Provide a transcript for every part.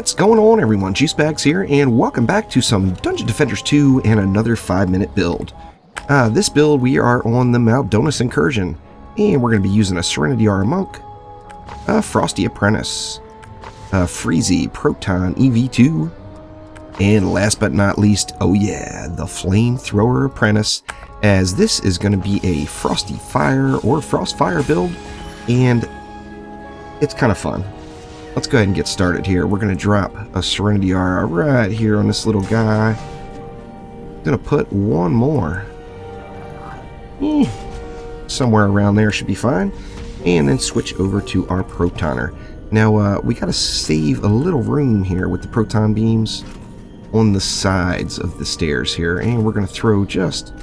What's going on, everyone? Juicebags here, and welcome back to some Dungeon Defenders 2 and another 5-minute build. This build, we are on the Maldonis Incursion, and we're going to be using a Serenity Aura Monk, a Frosty Apprentice, a Freezy Proton EV2, and last but not least, oh yeah, the Flamethrower Apprentice, as this is going to be a Frosty Fire or Frost Fire build, and it's kind of fun. Let's go ahead and get started here. We're going to drop a Serenity Aura right here on this little guy. I'm going to put one more. Somewhere around there should be fine. And then switch over to our Protoner. Now, we got to save a little room here with the Proton beams on the sides of the stairs here. And we're going to throw just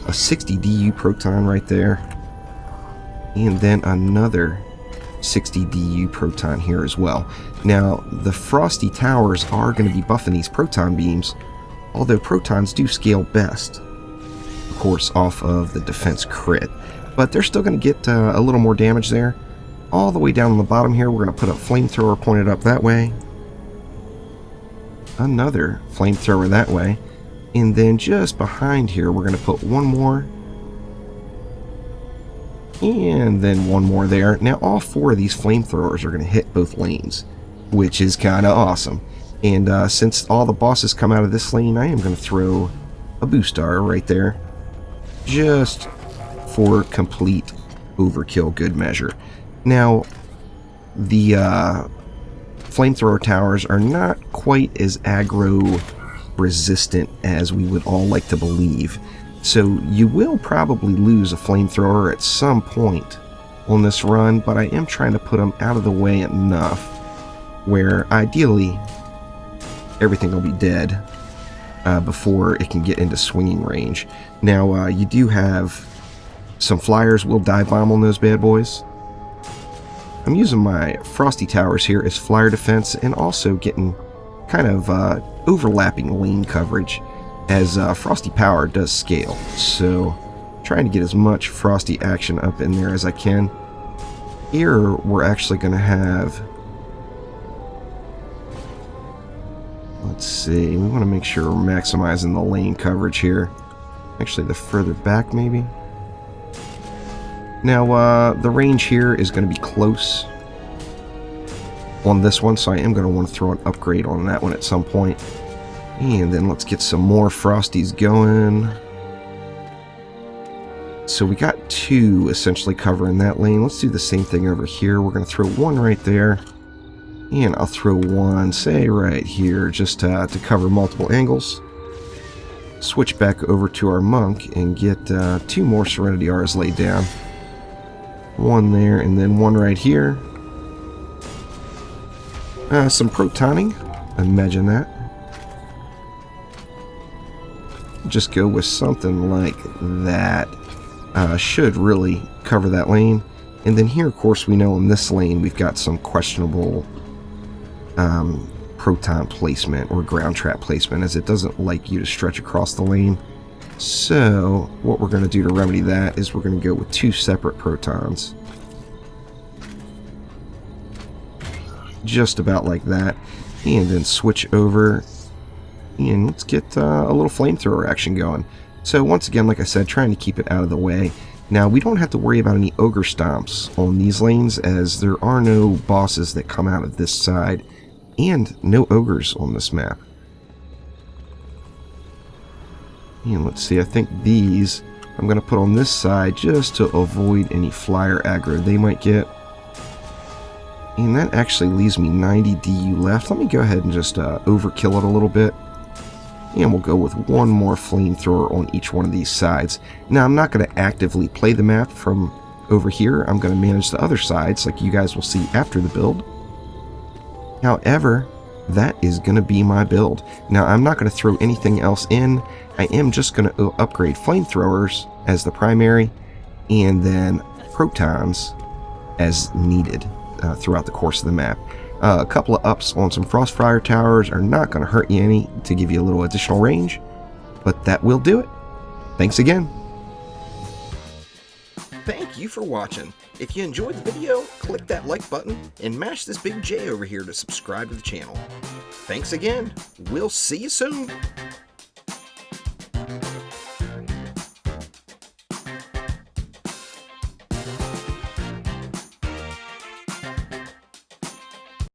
a 60 DU Proton right there. And then another 60 DU Proton here as well. Now, the Frosty Towers are going to be buffing these Proton beams, although Protons do scale best, of course, off of the defense crit. But they're still going to get a little more damage there. All the way down on the bottom here, we're going to put a Flamethrower pointed up that way. Another Flamethrower that way. And then just behind here, we're going to put one more. And then one more there. Now all four of these flamethrowers are going to hit both lanes, which is kind of awesome. And since all the bosses come out of this lane, I am going to throw a boost star right there, just for complete overkill good measure. Now, the flamethrower towers are not quite as aggro resistant as we would all like to believe. So you will probably lose a flamethrower at some point on this run, but I am trying to put them out of the way enough where ideally everything will be dead before it can get into swinging range. Now you do have some flyers will dive bomb on those bad boys. I'm using my Frosty Towers here as flyer defense and also getting kind of overlapping lane coverage, as Frosty Power does scale, so trying to get as much Frosty action up in there as I can. Here we're actually going to have, let's see, we want to make sure we're maximizing the lane coverage here. Actually, the further back maybe. Now the range here is going to be close on this one, so I am going to want to throw an upgrade on that one at some point. And then let's get some more Frosties going. So we got two essentially covering that lane. Let's do the same thing over here. We're going to throw one right there. And I'll throw one, say, right here, just to cover multiple angles. Switch back over to our monk and get two more Serenity Auras laid down. One there and then one right here. Some protoning. Imagine that. Just go with something like that. Should really cover that lane. And then here, of course, we know in this lane we've got some questionable proton placement or ground trap placement, as it doesn't like you to stretch across the lane. So what we're going to do to remedy that is we're going to go with two separate protons. Just about like that. And then switch over. And let's get a little flamethrower action going. So once again, like I said, trying to keep it out of the way. Now, we don't have to worry about any ogre stomps on these lanes, as there are no bosses that come out of this side, and no ogres on this map. And let's see, I think these I'm going to put on this side just to avoid any flyer aggro they might get. And that actually leaves me 90 DU left. Let me go ahead and just overkill it a little bit. And we'll go with one more flamethrower on each one of these sides. Now, I'm not going to actively play the map from over here. I'm going to manage the other sides, like you guys will see after the build. However, that is going to be my build. Now, I'm not going to throw anything else in. I am just going to upgrade flamethrowers as the primary, and then protons as needed throughout the course of the map. A couple of ups on some Frost Fire Towers are not going to hurt you any to give you a little additional range, but that will do it. Thanks again. Thank you for watching. If you enjoyed the video, click that like button and mash this big J over here to subscribe to the channel. Thanks again. We'll see you soon.